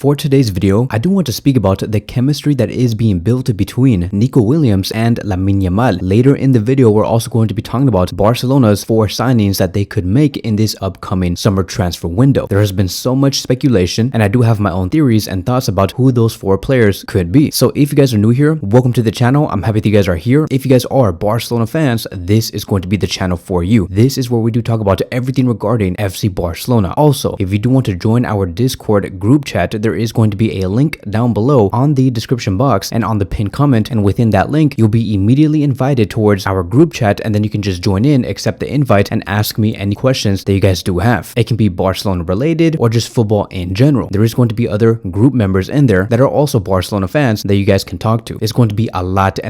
For today's video, I do want to speak about the chemistry that is being built between Nico Williams and Lamine Yamal. Later in the video, we're also going to be talking about Barcelona's 4 signings that they could make in this upcoming summer transfer window. There has been so much speculation, and I do have my own theories and thoughts about who those 4 players could be. So if you guys are new here, welcome to the channel. I'm happy that you guys are here. If you guys are Barcelona fans, this is going to be the channel for you. This is where we do talk about everything regarding FC Barcelona. Also, if you do want to join our Discord group chat, there is going to be a link down below on the description box and on the pinned comment, and within that link you'll be immediately invited towards our group chat, and then you can just join in, accept the invite, and ask me any questions that you guys do have. It can be Barcelona related or just football in general. There is going to be other group members in there that are also Barcelona fans that you guys can talk to. It's going to be a lot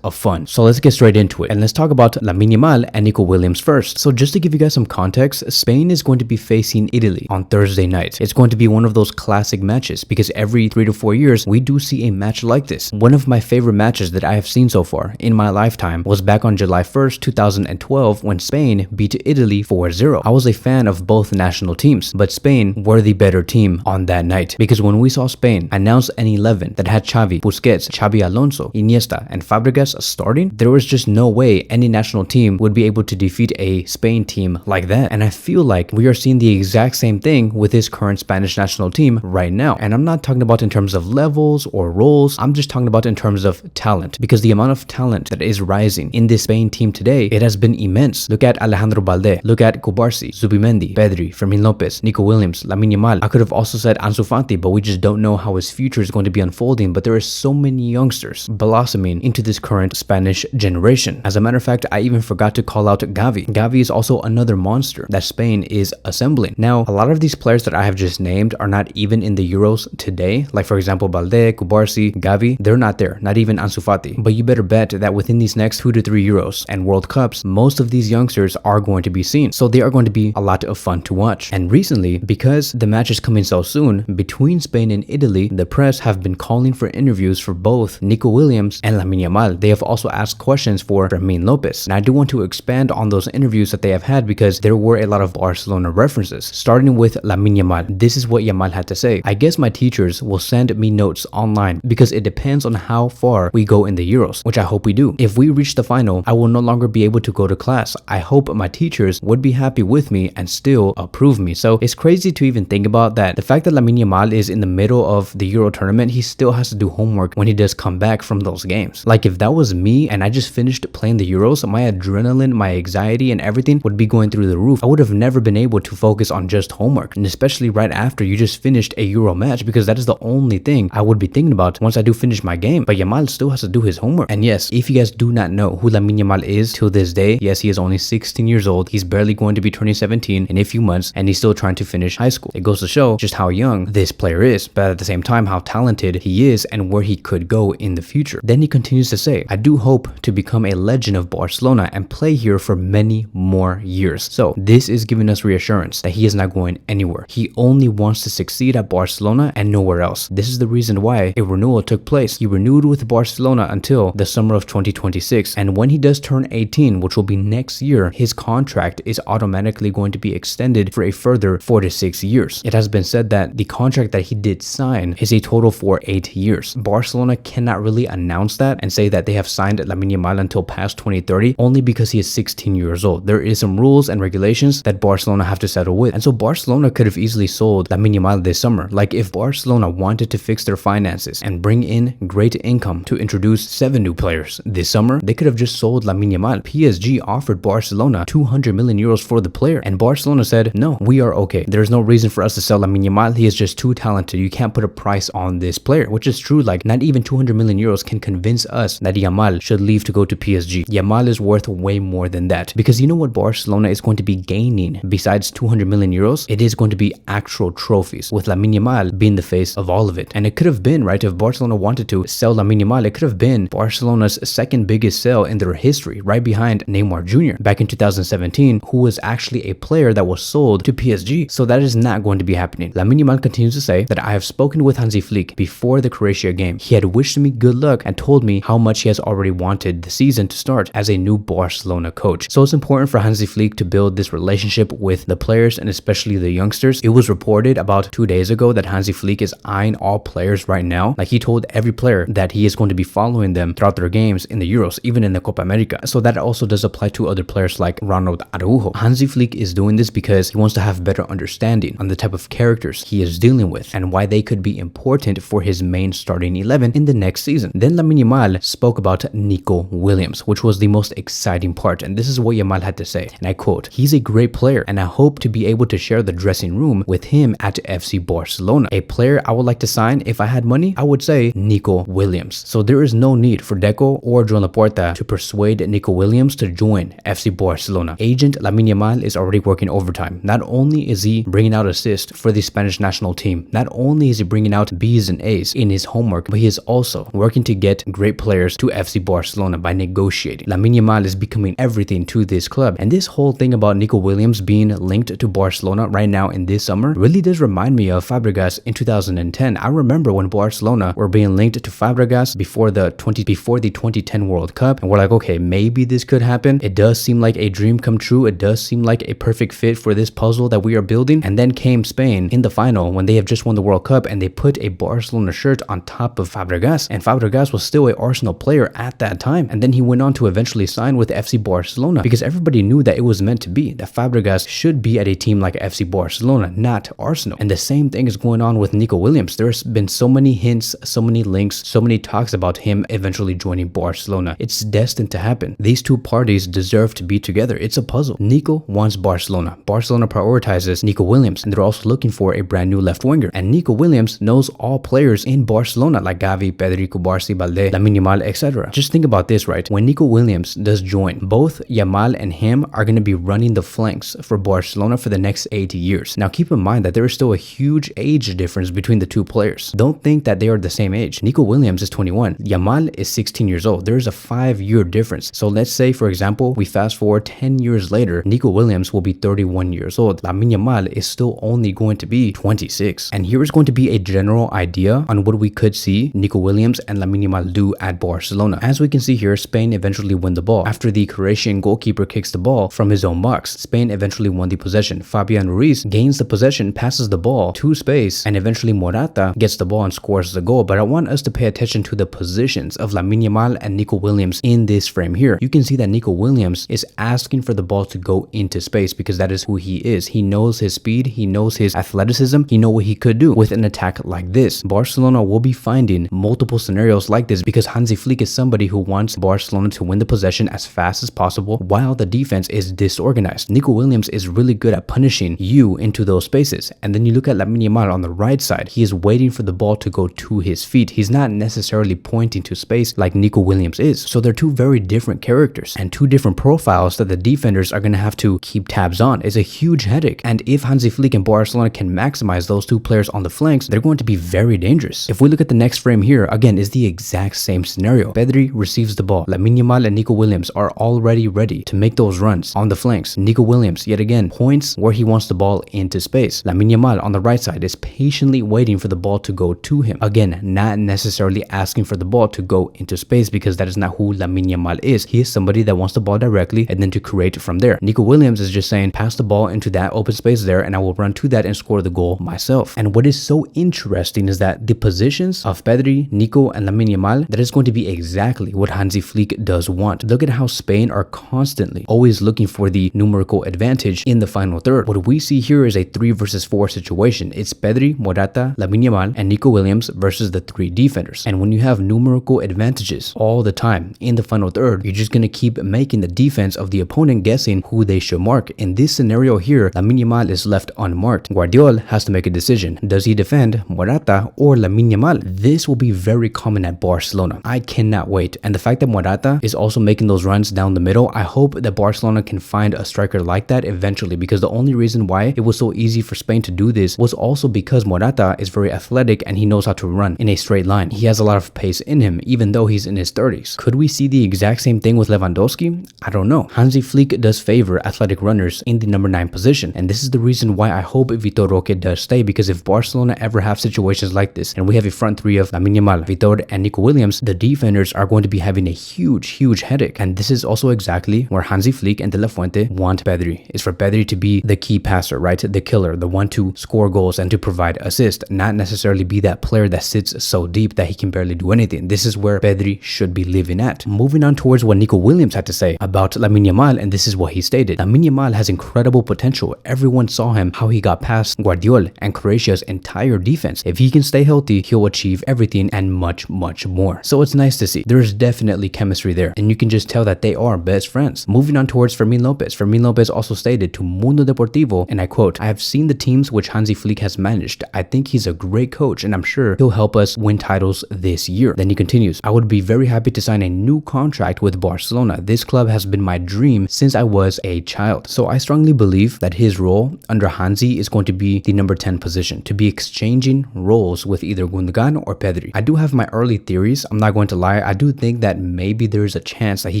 of fun. So let's get straight into it, and let's talk about Lamine Yamal and Nico Williams first. So just to give you guys some context, Spain is going to be facing Italy on Thursday night. It's going to be one of those classic matches because every 3 to 4 years we do see a match like this. One of my favorite matches that I have seen so far in my lifetime was back on July 1st, 2012 when Spain beat Italy 4-0. I was a fan of both national teams, but Spain were the better team on that night because when we saw Spain announce an 11 that had Xavi, Busquets, Xabi Alonso, Iniesta, and Fabregas starting, there was just no way any national team would be able to defeat a Spain team like that. And I feel like we are seeing the exact same thing with this current Spanish national team right now. And I'm not talking about in terms of levels or roles, I'm just talking about in terms of talent, because the amount of talent that is rising in this Spain team today, it has been immense. Look at Alejandro Balde, look at Cubarsí, Zubimendi, Pedri, Fermin Lopez, Nico Williams, Lamine Yamal. I could have also said Ansu Fati, but we just don't know how his future is going to be unfolding. But there are so many youngsters blossoming into this current Spanish generation. As a matter of fact, I even forgot to call out Gavi. Gavi is also another monster that Spain is assembling. Now, a lot of these players that I have just named are not even in the Euros today. Like for example, Balde, Cubarsí, Gavi, they're not there, not even Ansu Fati. But you better bet that within these next 2 to 3 Euros and World Cups, most of these youngsters are going to be seen. So they are going to be a lot of fun to watch. And recently, because the match is coming so soon, between Spain and Italy, the press have been calling for interviews for both Nico Williams and Lamine Yamal. They have also asked questions for Fermin Lopez. And I do want to expand on those interviews that they have had because there were a lot of Barcelona references. Starting with Lamine Yamal, this is what Yamal had to say. I guess my teachers will send me notes online because it depends on how far we go in the Euros, which I hope we do. If we reach the final, I will no longer be able to go to class. I hope my teachers would be happy with me and still approve me. So it's crazy to even think about that. The fact that Lamine Yamal is in the middle of the Euro tournament, he still has to do homework when he does come back from those games. Like if that was me and I just finished playing the Euros, my adrenaline, my anxiety, and everything would be going through the roof. I would have never been able to focus on just homework, and especially right after you just finished a Euro match, because that is the only thing I would be thinking about once I do finish my game. But Yamal still has to do his homework. And yes, if you guys do not know who Lamine Yamal is till this day, yes, he is only 16 years old. He's barely going to be turning 17 in a few months, and he's still trying to finish high school. It goes to show just how young this player is, but at the same time how talented he is and where he could go in the future. Then he continues to say, I do hope to become a legend of Barcelona and play here for many more years. So this is giving us reassurance that he is not going anywhere. He only wants to succeed at Barcelona and nowhere else. This is the reason why a renewal took place. He renewed with Barcelona until the summer of 2026, and when he does turn 18, which will be next year, his contract is automatically going to be extended for a further 4 to 6 years. It has been said that the contract that he did sign is a total for 8 years. Barcelona cannot really announce that and say that they have signed Lamine Yamal until past 2030 only because he is 16 years old. There is some rules and regulations that Barcelona have to settle with, and so Barcelona could have easily sold Lamine Yamal this summer. Like if Barcelona wanted to fix their finances and bring in great income to introduce 7 new players this summer, they could have just sold Lamine Yamal. PSG offered Barcelona 200 million euros for the player, and Barcelona said, no, we are okay. There's no reason for us to sell Lamine Yamal. He is just too talented. You can't put a price on this player, which is true. Like not even 200 million euros can convince us that Yamal should leave to go to PSG. Yamal is worth way more than that, because you know what Barcelona is going to be gaining besides 200 million euros? It is going to be actual trophies, with Lamine Yamal being the face of all of it. And it could have been, right, if Barcelona wanted to sell Lamine Yamal, it could have been Barcelona's second biggest sale in their history, right behind Neymar Jr. back in 2017, who was actually a player that was sold to PSG. So that is not going to be happening. Lamine Yamal continues to say that I have spoken with Hansi before the Croatia game. He had wished me good luck and told me how much he has already wanted the season to start as a new Barcelona coach. So it's important for Hansi to build this relationship with the players and especially the youngsters. It was reported about 2 days ago that Hansi Flick is eyeing all players right now. Like, he told every player that he is going to be following them throughout their games in the Euros, even in the Copa America. So that also does apply to other players like Ronald Araujo. Hansi Flick is doing this because he wants to have better understanding on the type of characters he is dealing with and why they could be important for his main starting 11 in the next season. Then Lamine Yamal spoke about Nico Williams, which was the most exciting part, and this is what Yamal had to say, and I quote, "He's a great player and I hope to be able to share the dressing room with him at FC Barcelona. A player I would like to sign if I had money, I would say Nico Williams." So there is no need for Deco or Joan Laporta to persuade Nico Williams to join FC Barcelona. Agent Lamine Yamal is already working overtime. Not only is he bringing out assists for the Spanish national team, not only is he bringing out B's and A's in his homework, but he is also working to get great players to FC Barcelona by negotiating. Lamine Yamal is becoming everything to this club, and this whole thing about Nico Williams being linked to Barcelona right now in this summer really does remind me of Fabregas in 2010. I remember when Barcelona were being linked to Fabregas before the 2010 World Cup, and we're like, okay, maybe this could happen. It does seem like a dream come true. It does seem like a perfect fit for this puzzle that we are building. And then came Spain in the final when they have just won the World Cup, and they put a Barcelona shirt on top of Fabregas, and Fabregas was still an Arsenal player at that time. And then he went on to eventually sign with FC Barcelona because everybody knew that it was meant to be, that Fabregas should be at a team like FC Barcelona, not Arsenal. And the same thing is going on with Nico Williams. There's been so many hints, so many links, so many talks about him eventually joining Barcelona. It's destined to happen. These two parties deserve to be together. It's a puzzle. Nico wants Barcelona. Barcelona prioritizes Nico Williams, and they're also looking for a brand new left winger. And Nico Williams knows all players in Barcelona like Gavi, Pedri, Cubarsí, Balde, Lamine Yamal, etc. Just think about this, right? When Nico Williams does join, both Yamal and him are going to be running the flanks for Barcelona for the next 8 years. Now keep in mind that there is still a huge age difference between the two players. Don't think that they are the same age. Nico Williams is 21. Yamal is 16 years old. There is a 5-year difference. So let's say, for example, we fast forward 10 years later, Nico Williams will be 31 years old. Lamine Yamal is still only going to be 26. And here is going to be a general idea on what we could see Nico Williams and Lamine Yamal do at Barcelona. As we can see here, Spain eventually win the ball. After the Croatian goalkeeper kicks the ball from his own box, Spain eventually won the possession. Fabian Ruiz gains the possession, passes the ball to space, and eventually Morata gets the ball and scores the goal. But I want us to pay attention to the positions of Lamine Yamal and Nico Williams in this frame here. You can see that Nico Williams is asking for the ball to go into space because that is who he is. He knows his speed, he knows his athleticism, he knows what he could do with an attack like this. Barcelona will be finding multiple scenarios like this because Hansi Flick is somebody who wants Barcelona to win the possession as fast as possible while the defense is disorganized. Nico Williams is really good at punishing you into those spaces. And then you look at Lamine Yamal on the right side. He is waiting for the ball to go to his feet. He's not necessarily pointing to space like Nico Williams is. So they're two very different characters and two different profiles that the defenders are going to have to keep tabs on. It's a huge headache. And if Hansi Flick and Barcelona can maximize those two players on the flanks, they're going to be very dangerous. If we look at the next frame here, again, is the exact same scenario. Pedri receives the ball. Lamine Yamal and Nico Williams are already ready to make those runs on the flanks. Nico Williams, yet again, points where he wants the ball into space. Lamine Yamal on the right side is patiently waiting for the ball to go to him. Again, not necessarily asking for the ball to go into space because that is not who Lamine Yamal is. He is somebody that wants the ball directly and then to create from there. Nico Williams is just saying, pass the ball into that open space there and I will run to that and score the goal myself. And what is so interesting is that the positions of Pedri, Nico, and Lamine Yamal, that is going to be exactly what Hansi Flick does want. Look at how Spain are constantly always looking for the numerical advantage in the final third. What we see here is a 3 versus 4 situation. It's Pedri, Morata, Lamine Yamal, and Nico Williams versus the 3 defenders. And when you have numerical advantages all the time in the final third, you're just going to keep making the defense of the opponent guessing who they should mark. In this scenario here, Lamine Yamal is left unmarked. Guardiola has to make a decision. Does he defend Morata or Lamine Yamal? This will be very common at Barcelona. I cannot wait. And the fact that Morata is also making those runs down the middle, I hope that Barcelona can find a striker like that eventually, because the only reason why it was so easy for Spain to do this was also because Morata is very athletic and he knows how to run in a straight line. He has a lot of pace in him, even though he's in his 30s. Could we see the exact same thing with Lewandowski? I don't know. Hansi Flick does favor athletic runners in the number 9 position, and this is the reason why I hope Vitor Roque does stay, because if Barcelona ever have situations like this and we have a front three of Lamine Yamal, Vitor, and Nico Williams, the defenders are going to be having a huge headache. And this is also exactly where Hansi Flick and De La Fuente want Pedri, is for Pedri to be the key passer, right? The killer, the one to score goals and to provide provide assist, not necessarily be that player that sits so deep that he can barely do anything. This is where Pedri should be living at. Moving on towards what Nico Williams had to say about Lamine Yamal, and this is what he stated. Lamine Yamal has incredible potential. Everyone saw him, how he got past Guardiola and Croatia's entire defense. If he can stay healthy, he'll achieve everything and much more. So it's nice to see. There's definitely chemistry there, and you can just tell that they are best friends. Moving on towards Fermin Lopez. Fermin Lopez also stated to Mundo Deportivo, and I quote, "I have seen the teams which Hansi Flick has managed. I think he's a great coach, and I'm sure he'll help us win titles this year." Then he continues, "I would be very happy to sign a new contract with Barcelona. This club has been my dream since I was a child." So I strongly believe that his role under Hansi is going to be the number 10 position, to be exchanging roles with either Gundogan or Pedri. I do have my early theories. I'm not going to lie. I do think that maybe there's a chance that he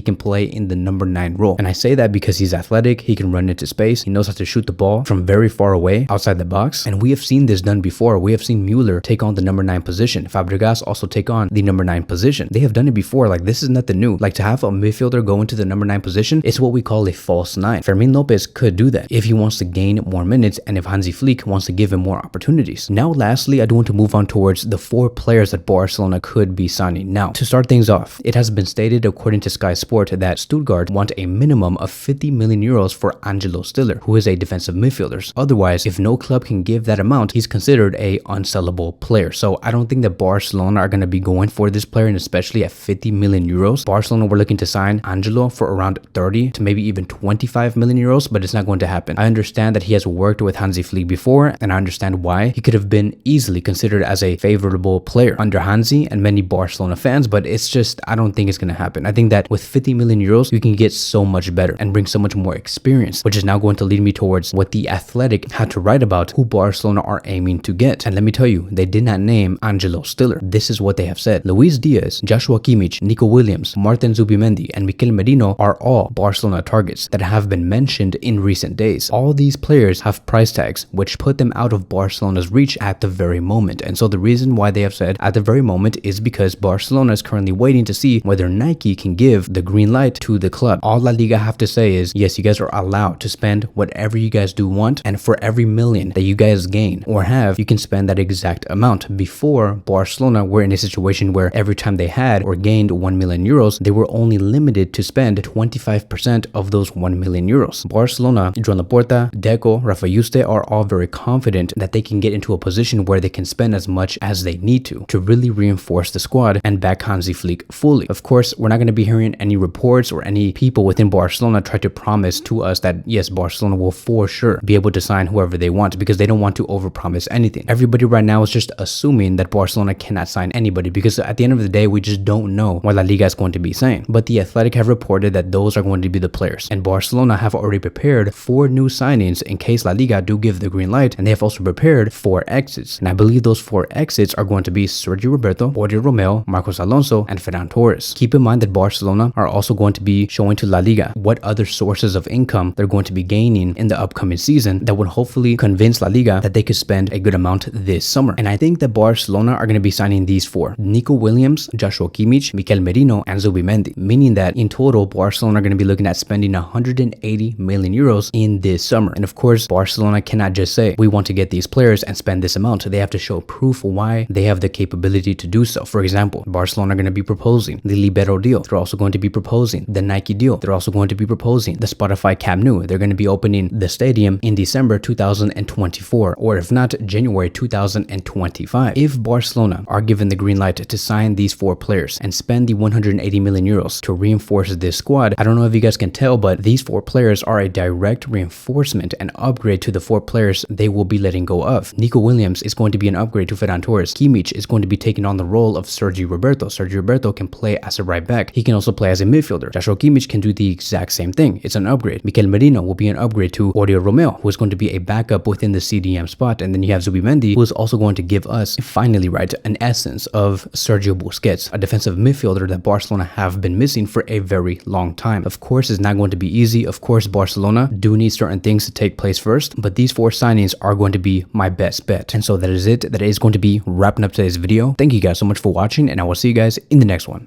can play in the number 9 role. And I say that because he's athletic, he can run into space, he knows how to shoot the ball from very far away outside the box. And we have seen this done before. We have seen Müller take on the number 9 position. Fabregas also take on the number 9 position. They have done it before. Like, this is nothing new. Like, to have a midfielder go into the number 9 position, it's what we call a false 9. Fermin Lopez could do that if he wants to gain more minutes and if Hansi Flick wants to give him more opportunities. Now, lastly, I do want to move on towards the 4 players that Barcelona could be signing. Now, to start things off, it has been stated according to Sky Sport that Stuttgart want a minimum of 50 million euros for Angelo Stiller, who is a defensive midfielder. Otherwise, if no club can give that amount, he's considered a unsellable player. So I don't think that Barcelona are going to be going for this player, and especially at 50 million euros. Barcelona were looking to sign Angelo for around 30 to maybe even 25 million euros, but it's not going to happen. I understand that he has worked with Hansi Flick before, and I understand why. He could have been easily considered as a favorable player under Hansi and many Barcelona fans, but it's just, I don't think it's going to happen. I think that with 50 million euros, you can get so much better and bring so much more experience, which is now going to lead me towards what The Athletic had to write about who Barcelona are aiming to get. And let me tell you, they did not name Angelo Stiller. This is what they have said. Luis Diaz, Joshua Kimmich, Nico Williams, Martin Zubimendi, and Mikel Merino are all Barcelona targets that have been mentioned in recent days. All these players have price tags, which put them out of Barcelona's reach at the very moment. And so the reason why they have said at the very moment is because Barcelona is currently waiting to see whether Nike can give the green light to the club. All La Liga have to say is, yes, you guys are allowed to spend whatever you guys do want, and for every million that you guys gain or have, you can spend that exact amount. Before, Barcelona were in a situation where every time they had or gained 1 million euros, they were only limited to spend 25% of those 1 million euros. Barcelona, Joan Laporta, Deco, Rafa Yuste are all very confident that they can get into a position where they can spend as much as they need to really reinforce the squad and back Hansi Flick fully. Of course, we're not going to be hearing any reports or any people within Barcelona try to promise to us that yes, Barcelona will for sure be able to sign whoever they want, because they don't want to overpromise anything. Everybody right now is just assuming that Barcelona cannot sign anybody, because at the end of the day, we just don't know what La Liga is going to be saying. But The Athletic have reported that those are going to be the players, and Barcelona have already prepared 4 new signings in case La Liga do give the green light, and they have also prepared 4 exits. And I believe those 4 exits are going to be Sergio Roberto, Oriol Romeu, Marcos Alonso, and Ferran Torres. Keep in mind that Barcelona are also going to be showing to La Liga what other sources of income they're going to be gaining in the upcoming season that would hopefully convince La Liga that they could spend a good amount this summer. And I think that Barcelona are going to be signing these 4: Nico Williams, Joshua Kimmich, Mikel Merino, and Zubimendi, meaning that in total, Barcelona are going to be looking at spending 180 million euros in this summer. And of course, Barcelona cannot just say, we want to get these players and spend this amount. They have to show proof why they have the capability to do so. For example, Barcelona are going to be proposing the Libero deal. They're also going to be proposing the Nike deal. They're also going to be proposing the Spotify Camp Nou. They're going to be opening the stadium in December 2024, or if not, January 2025. If Barcelona are given the green light to sign these 4 players and spend the 180 million euros to reinforce this squad, I don't know if you guys can tell, but these 4 players are a direct reinforcement and upgrade to the 4 players they will be letting go of. Nico Williams is going to be an upgrade to Ferran Torres. Kimmich is going to be taking on the role of Sergio Roberto. Sergio Roberto can play as a right back. He can also play as a midfielder. Joshua Kimmich can do the exact same thing. It's an upgrade. Mikel Merino will be an upgrade to Oriol Romeu, who is going to be a backup within the CDM spot. And then you have Zubimendi, who is also going to give us, finally, right, an essence of Sergio Busquets, a defensive midfielder that Barcelona have been missing for a very long time. Of course, it's not going to be easy. Of course, Barcelona do need certain things to take place first, but these 4 signings are going to be my best bet. And so that is it. That is going to be wrapping up today's video. Thank you guys so much for watching, and I will see you guys in the next one.